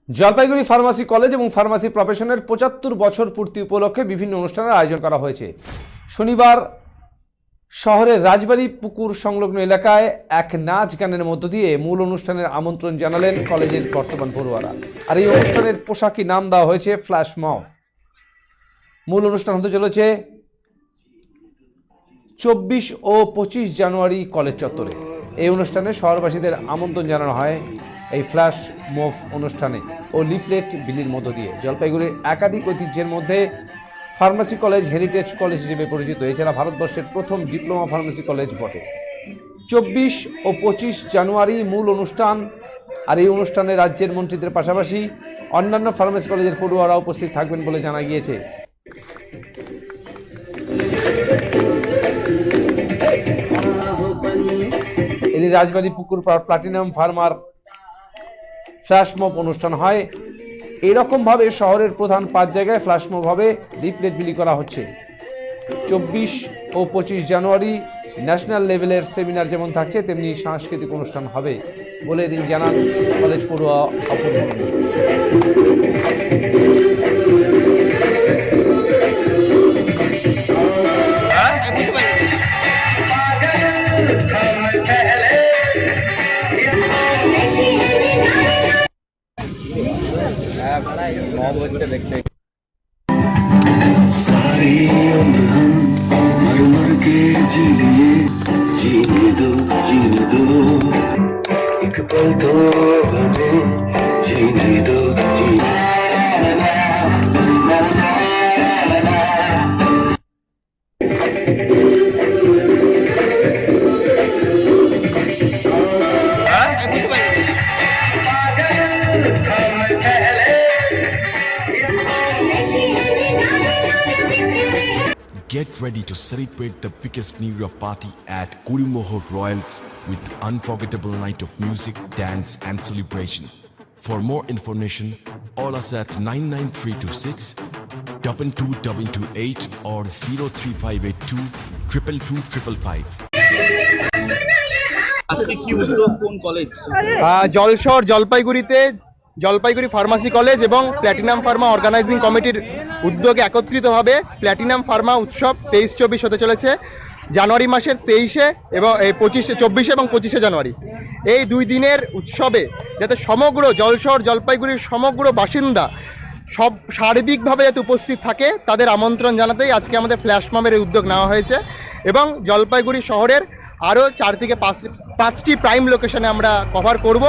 Jalpaiguri pharmacy college এবং pharmacy প্রফেশনের ৭৫ বছর পূর্তি উপলক্ষে বিভিন্ন অনুষ্ঠানের আয়োজন করা হয়েছে। শনিবার শহরের রাজবাড়ি পুকুর সংলগ্ন এলাকায় এক নাচ গানের মধ্য দিয়ে মূল অনুষ্ঠানের আমন্ত্রণ জানালেন কলেজের বর্তমান পড়ুয়ারা। আর এই অনুষ্ঠানের পোশাকি নাম দেওয়া হয়েছে ফ্ল্যাশ মব। মূল অনুষ্ঠান হতে চলেছে ২৪ ও ২৫ জানুয়ারি কলেজ চত্বরে। এই অনুষ্ঠানে শহরবাসীদের আমন্ত্রণ জানানো হয় এই ফ্ল্যাশ মব অনুষ্ঠানে ও লিফলেট বিলির মধ্য দিয়ে। জলপাইগুড়ির একাধিক ঐতিহ্যের মধ্যে ফার্মাসি কলেজ হেরিটেজ কলেজ হিসেবে পরিচিত। এছাড়া ভারতবর্ষের প্রথম ডিপ্লোমা ফার্মাসি কলেজ বটে। ২৪ ও ২৫ জানুয়ারি মূল অনুষ্ঠান। আর এই অনুষ্ঠানে রাজ্যের মন্ত্রীদের পাশাপাশি অন্যান্য ফার্মাসি কলেজের পড়ুয়ারা উপস্থিত থাকবেন বলে জানা গিয়েছে। এদিন রাজবাড়ি পুকুর প্লাটিনাম ফার্মার ফ্ল্যাশ মব অনুষ্ঠান হয়। এইরকম ভাবে শহরের প্রধান ৫ জায়গায় ফ্ল্যাশ মব হবে, লিফলেট বিলি করা হচ্ছে। ২৪ ও ২৫ জানুয়ারি ন্যাশনাল লেভেলের সেমিনার যেমন থাকছে, তেমনি সাংস্কৃতিক অনুষ্ঠান হবে বলে এদিন জানান কলেজ পড়ুয়া অপূর্ব। দেখতে सारी उम्र हम मर मर के जी लिए, जीने दो एक पल तो हमें जीने दो, Get ready to celebrate the biggest New Year party at Kurimoho Royals with unforgettable night of music, dance and celebration. For more information, call us at 99326 22228 or 03582 222 555. আজকে কি উদ্যোগ কোন কলেজ? জলশহর জলপাইগুড়িতে জলপাইগুড়ি ফার্মাসি কলেজ এবং প্ল্যাটিনাম ফার্মা অর্গানাইজিং কমিটির উদ্যোগে একত্রিতভাবে platinum Pharma উৎসব ২৩-২৪ হতে চলেছে জানুয়ারি মাসের ২৩-এ এবং ২৪ এবং ২৫ জানুয়ারি। এই ২ দিনের উৎসবে যাতে সমগ্র জলশহর জলপাইগুড়ির সমগ্র বাসিন্দা সব সার্বিকভাবে যাতে উপস্থিত থাকে, তাদের আমন্ত্রণ জানাতেই আজকে আমাদের ফ্ল্যাশ মবের এই উদ্যোগ নেওয়া হয়েছে। এবং জলপাইগুড়ি শহরের আরও ৪ থেকে ৫টি প্রাইম লোকেশনে আমরা কভার করব।